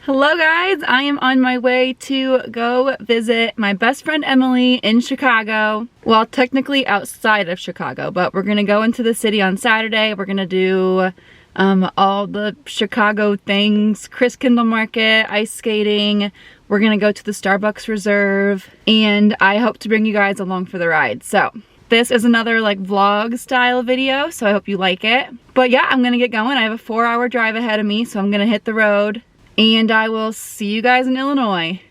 Hello guys, I am on my way to go visit my best friend Emily in Chicago. Well, technically outside of Chicago, but we're gonna go into the city on Saturday. We're gonna do all the Chicago things, Chris Kindle Market, ice skating. We're gonna go to the Starbucks Reserve, and I hope to bring you guys along for the ride. So this is another like vlog style video, so I hope you like it. But yeah, I'm gonna get going. I have a 4-hour drive ahead of me, so I'm gonna hit the road. And I will see you guys in Illinois.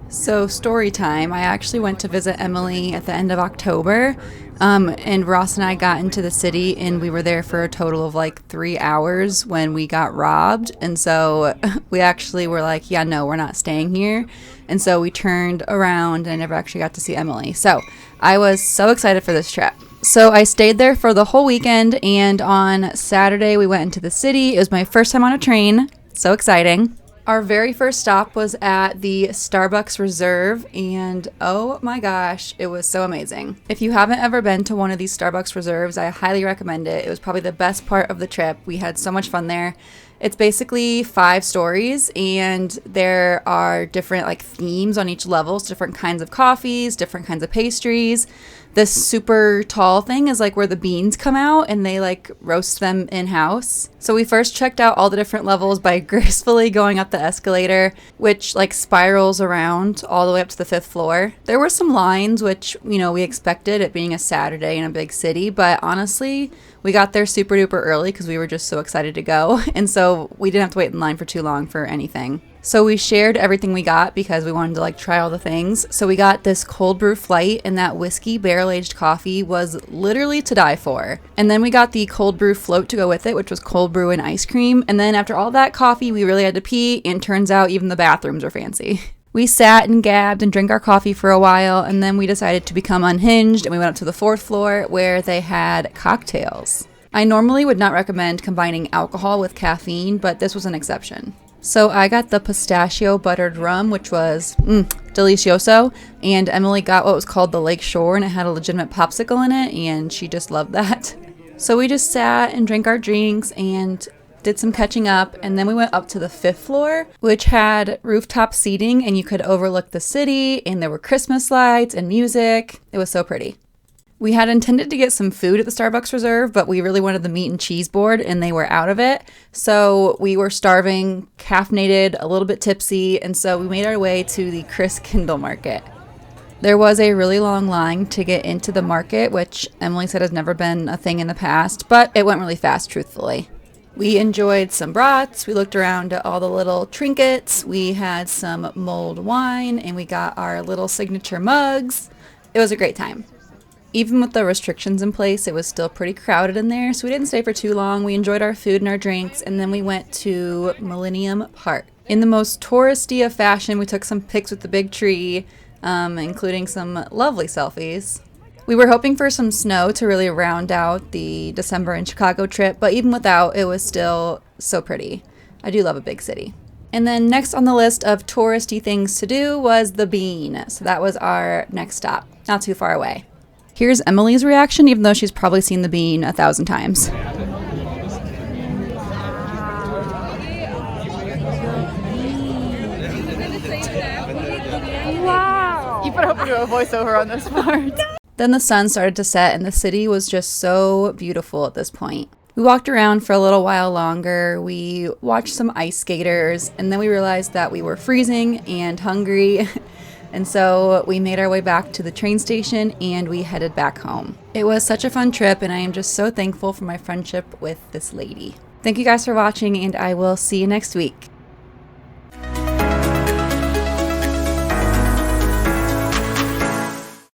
So story time, I actually went to visit Emily at the end of October. And Ross and I got into the city and we were there for a total of like 3 hours when we got robbed. And so we actually were like, yeah, no, we're not staying here. And so we turned around and I never actually got to see Emily. So I was so excited for this trip. So I stayed there for the whole weekend, and on Saturday we went into the city. It was my first time on a train. So exciting. Our very first stop was at the Starbucks Reserve, and oh my gosh, it was so amazing. If you haven't ever been to one of these Starbucks Reserves, I highly recommend it. It was probably the best part of the trip. We had so much fun there. It's basically 5 stories, and there are different like themes on each level, so different kinds of coffees, different kinds of pastries. This super tall thing is like where the beans come out and they like roast them in-house. So we first checked out all the different levels by gracefully going up the escalator, which like spirals around all the way up to the 5th floor. There were some lines, which, you know, we expected, it being a Saturday in a big city, but honestly, we got there super duper early because we were just so excited to go. And so we didn't have to wait in line for too long for anything. So we shared everything we got because we wanted to like try all the things. So we got this cold brew flight, and that whiskey barrel aged coffee was literally to die for. And then we got the cold brew float to go with it, which was cold brew and ice cream. And then after all that coffee, we really had to pee, and turns out even the bathrooms were fancy. We sat and gabbed and drank our coffee for a while, and then we decided to become unhinged, and we went up to the 4th floor where they had cocktails. I normally would not recommend combining alcohol with caffeine, but this was an exception. So I got the pistachio buttered rum, which was delicioso, and Emily got what was called the Lake Shore, and it had a legitimate popsicle in it, and she just loved that. So we just sat and drank our drinks and did some catching up, and then we went up to the 5th floor, which had rooftop seating, and you could overlook the city, and there were Christmas lights and music. It was so pretty. We had intended to get some food at the Starbucks Reserve, but we really wanted the meat and cheese board, and they were out of it. So we were starving, caffeinated, a little bit tipsy, and so we made our way to the Chris Kindle Market. There was a really long line to get into the market, which Emily said has never been a thing in the past, but it went really fast, truthfully. We enjoyed some brats, we looked around at all the little trinkets, we had some mulled wine, and we got our little signature mugs. It was a great time. Even with the restrictions in place, it was still pretty crowded in there, so we didn't stay for too long. We enjoyed our food and our drinks, and then we went to Millennium Park. In the most touristy of fashion, we took some pics with the big tree, including some lovely selfies. We were hoping for some snow to really round out the December in Chicago trip, but even without, it was still so pretty. I do love a big city. And then next on the list of touristy things to do was the Bean, so that was our next stop, not too far away. Here's Emily's reaction, even though she's probably seen the Bean 1,000 times. Wow! You better hope we do a voiceover on this part. Then the sun started to set, and the city was just so beautiful at this point. We walked around for a little while longer, we watched some ice skaters, and then we realized that we were freezing and hungry. And so we made our way back to the train station and we headed back home. It was such a fun trip, and I am just so thankful for my friendship with this lady. Thank you guys for watching, and I will see you next week.